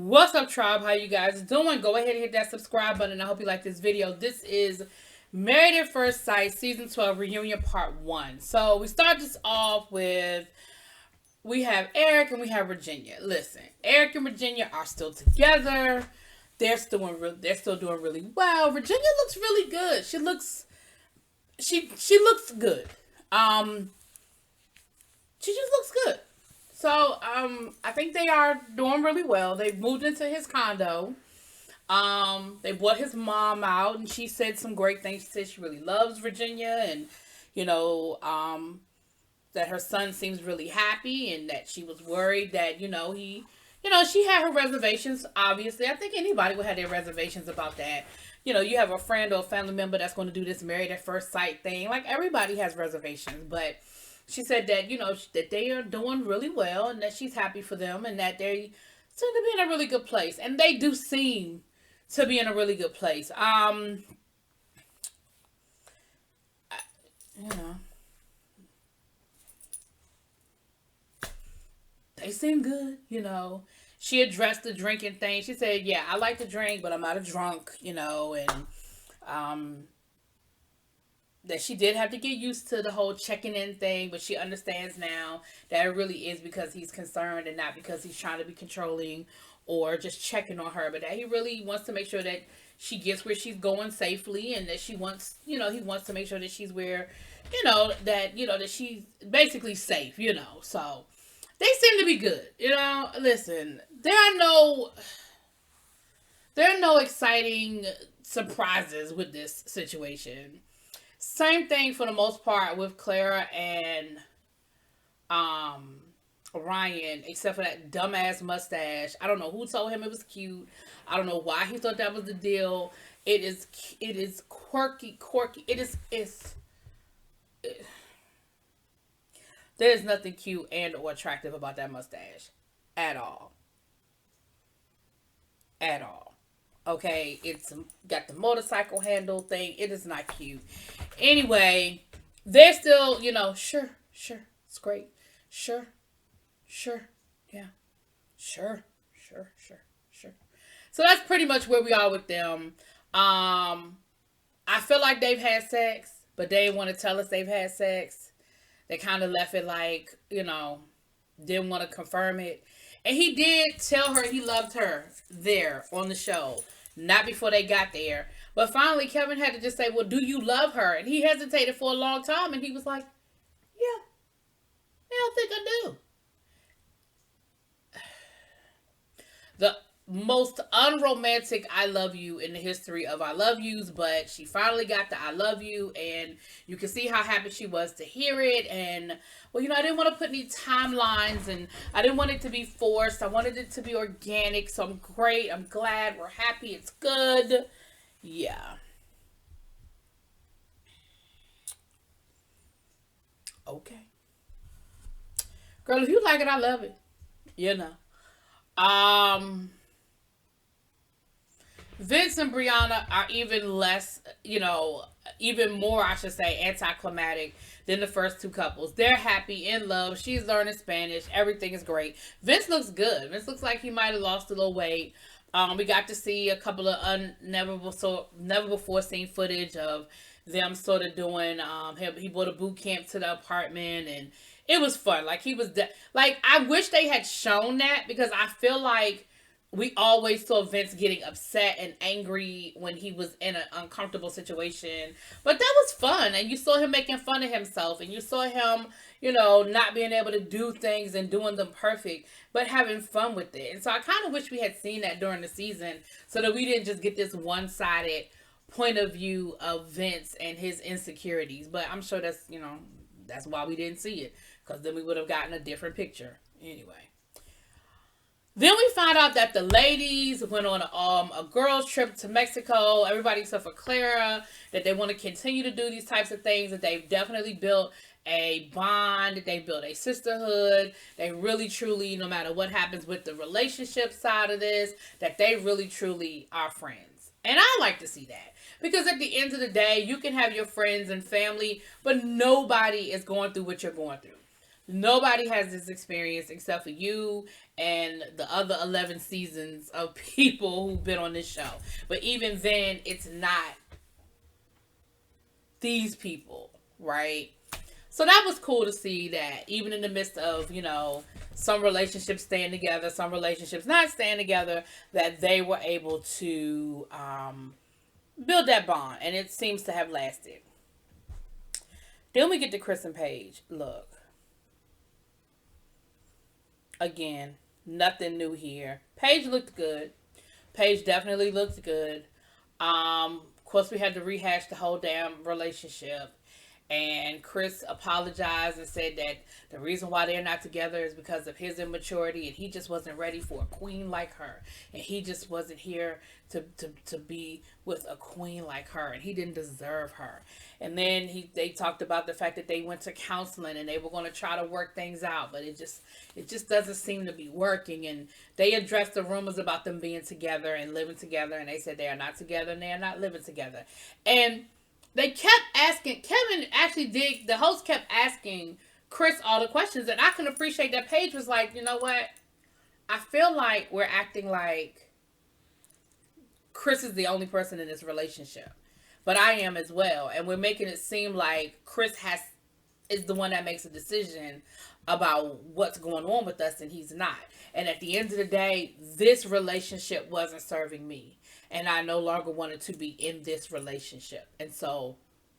What's up, tribe? How you guys doing? Go ahead and hit that subscribe button. I hope you like this video. This is Married at First Sight Season 12 Reunion Part 1. So we start this off with, we have Eric and we have Virginia. Listen, Eric and Virginia are still together. They're still doing really well. Virginia looks really good. She looks good. She just looks good. So, I think they are doing really well. They moved into his condo. They brought his mom out, and she said some great things. She said she really loves Virginia, and you know, that her son seems really happy, and that she was worried that she had her reservations. Obviously, I think anybody would have their reservations about that. You have a friend or a family member that's going to do this married at first sight thing. Like everybody has reservations, but she said that, that they are doing really well and that she's happy for them and that they seem to be in a really good place. And they do seem to be in a really good place. You know, they seem good. She addressed the drinking thing. She said, yeah, I like to drink, but I'm not a drunk, and, that she did have to get used to the whole checking in thing, but she understands now that it really is because he's concerned and not because he's trying to be controlling or just checking on her, but that he really wants to make sure that she gets where she's going safely and that he wants to make sure that she's where, that she's basically safe, so they seem to be good, listen, there are no exciting surprises with this situation. Same thing for the most part with Clara and Ryan, except for that dumbass mustache. I don't know who told him it was cute. I don't know why he thought that was the deal. It is quirky. There's nothing cute and or attractive about that mustache at all. At all. Okay, it's got the motorcycle handle thing. It is not cute. Anyway, they're still, sure, it's great. Sure, yeah, sure. So that's pretty much where we are with them. I feel like they've had sex, but they didn't want to tell us they've had sex. They kind of left it like, didn't want to confirm it. And he did tell her he loved her there on the show. Not before they got there. But finally, Kevin had to just say, well, do you love her? And he hesitated for a long time. And he was like, yeah, I think I do. The most unromantic I love you in the history of I love yous, but she finally got the I love you, and you can see how happy she was to hear it. And well, I didn't want to put any timelines, and I didn't want it to be forced. I wanted it to be organic. So I'm great. I'm glad. We're happy. It's good. Yeah. Okay. Girl, if you like it, I love it. Um Vince and Brianna are even less, even more, I should say, anticlimactic than the first two couples. They're happy, in love. She's learning Spanish. Everything is great. Vince looks good. Vince looks like he might have lost a little weight. We got to see a couple of never before seen footage of them sort of doing. He brought a boot camp to the apartment, and it was fun. Like I wish they had shown that, because I feel like we always saw Vince getting upset and angry when he was in an uncomfortable situation. But that was fun. And you saw him making fun of himself. And you saw him, not being able to do things and doing them perfect, but having fun with it. And so I kind of wish we had seen that during the season, so that we didn't just get this one-sided point of view of Vince and his insecurities. But I'm sure that's why we didn't see it, because then we would have gotten a different picture. Anyway. Then we find out that the ladies went on a girls trip to Mexico. Everybody except for Clara, that they want to continue to do these types of things, that they've definitely built a bond, that they built a sisterhood. They really, truly, no matter what happens with the relationship side of this, that they really, truly are friends. And I like to see that. Because at the end of the day, you can have your friends and family, but nobody is going through what you're going through. Nobody has this experience except for you and the other 11 seasons of people who've been on this show. But even then, it's not these people, right? So that was cool to see that even in the midst of, some relationships staying together, some relationships not staying together, that they were able to build that bond. And it seems to have lasted. Then we get to Chris and Paige. Look. Again, nothing new here. Paige looked good. Paige definitely looked good. Of course, we had to rehash the whole damn relationship. And Chris apologized and said that the reason why they're not together is because of his immaturity, and he just wasn't ready for a queen like her. And he just wasn't here to be with a queen like her, and he didn't deserve her. And then they talked about the fact that they went to counseling and they were going to try to work things out, but it just doesn't seem to be working. And they addressed the rumors about them being together and living together, and they said they are not together and they are not living together. And they kept asking, the host kept asking Chris all the questions, and I can appreciate that. Paige was like, you know what? I feel like we're acting like Chris is the only person in this relationship, but I am as well. And we're making it seem like Chris is the one that makes a decision about what's going on with us, and he's not. And at the end of the day, this relationship wasn't serving me. And I no longer wanted to be in this relationship. And so,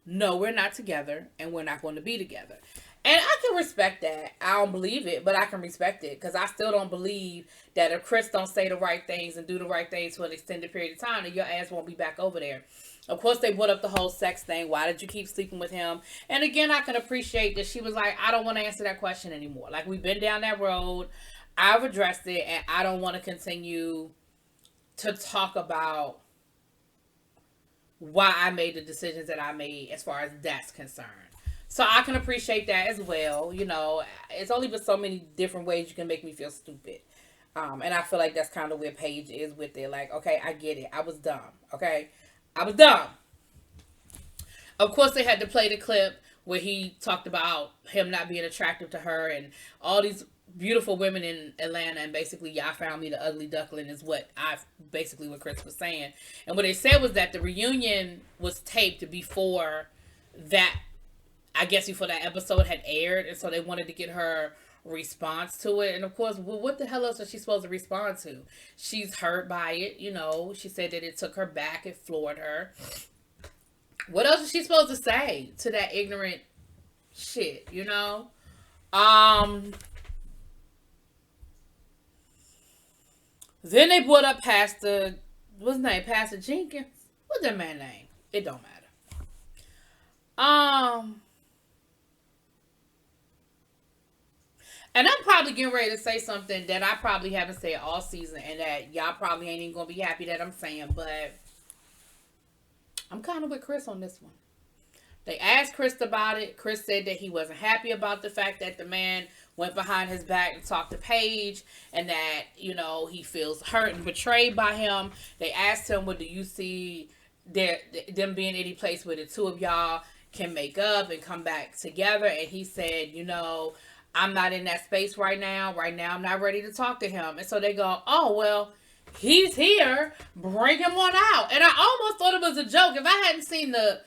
no, we're not together. And we're not going to be together. And I can respect that. I don't believe it, but I can respect it. Because I still don't believe that if Chris don't say the right things and do the right things for an extended period of time, that your ass won't be back over there. Of course, they brought up the whole sex thing. Why did you keep sleeping with him? And again, I can appreciate that she was like, I don't want to answer that question anymore. Like, we've been down that road. I've addressed it. And I don't want to continue to talk about why I made the decisions that I made as far as that's concerned. So I can appreciate that as well. It's only been so many different ways you can make me feel stupid. And I feel like that's kind of where Paige is with it. Like, okay, I get it. I was dumb. Okay? I was dumb. Of course, they had to play the clip where he talked about him not being attractive to her and all these beautiful women in Atlanta, and basically y'all found me the ugly duckling is what Chris was saying. And what they said was that the reunion was taped before that episode had aired, and so they wanted to get her response to it. And of course, what the hell else is she supposed to respond to? She's hurt by it. She said that it took her back, it floored her. What else is she supposed to say to that ignorant shit? Then they brought up Pastor Jenkins. What's that man's name? It don't matter. And I'm probably getting ready to say something that I probably haven't said all season, and that y'all probably ain't even gonna be happy that I'm saying, but I'm kind of with Chris on this one. They asked Chris about it. Chris said that he wasn't happy about the fact that the man went behind his back and talked to Paige, and that, he feels hurt and betrayed by him. They asked him, well, do you see them being any place where the two of y'all can make up and come back together? And he said, I'm not in that space right now. Right now, I'm not ready to talk to him. And so they go, oh, well, he's here. Bring him on out. And I almost thought it was a joke. If I hadn't seen the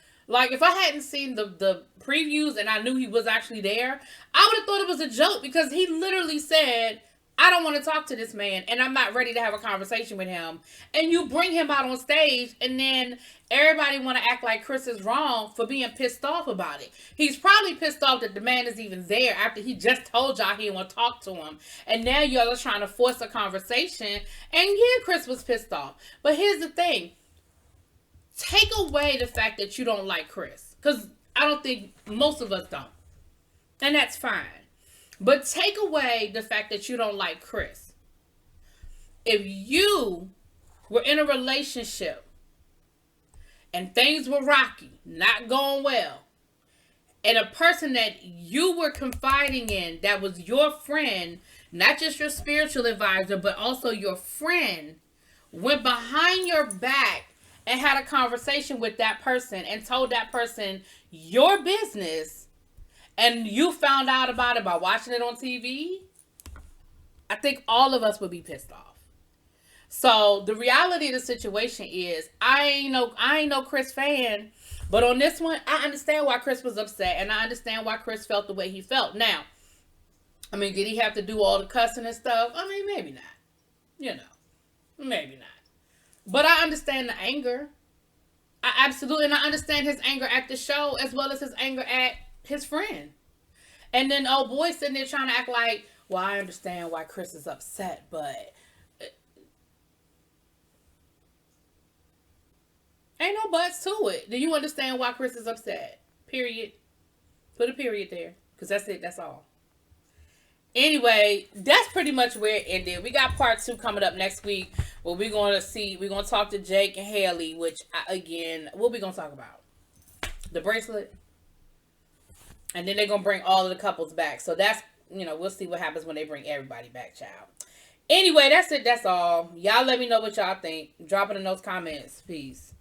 previews and I knew he was actually there, I would have thought it was a joke, because he literally said, I don't want to talk to this man and I'm not ready to have a conversation with him. And you bring him out on stage, and then everybody want to act like Chris is wrong for being pissed off about it. He's probably pissed off that the man is even there after he just told y'all he didn't want to talk to him. And now y'all are trying to force a conversation. And yeah, Chris was pissed off. But here's the thing. Take away the fact that you don't like Chris, because I don't think most of us don't. And that's fine. But take away the fact that you don't like Chris. If you were in a relationship and things were rocky, not going well, and a person that you were confiding in, that was your friend, not just your spiritual advisor, but also your friend, went behind your back and had a conversation with that person and told that person your business, and you found out about it by watching it on TV, I think all of us would be pissed off. So the reality of the situation is, I ain't no Chris fan, but on this one, I understand why Chris was upset, and I understand why Chris felt the way he felt. Now, I mean, did he have to do all the cussing and stuff? I mean, maybe not. Maybe not. But I understand the anger. And I understand his anger at the show as well as his anger at his friend. And then old boy sitting there trying to act like, well, I understand why Chris is upset, but ain't no buts to it. Do you understand why Chris is upset? Period. Put a period there. Because that's it. That's all. Anyway, that's pretty much where it ended. We got part 2 coming up next week. Where we're going to talk to Jake and Haley. Which, again, what we going to talk about? The bracelet. And then they're going to bring all of the couples back. So that's, we'll see what happens when they bring everybody back, child. Anyway, that's it. That's all. Y'all let me know what y'all think. Drop it in those comments. Peace.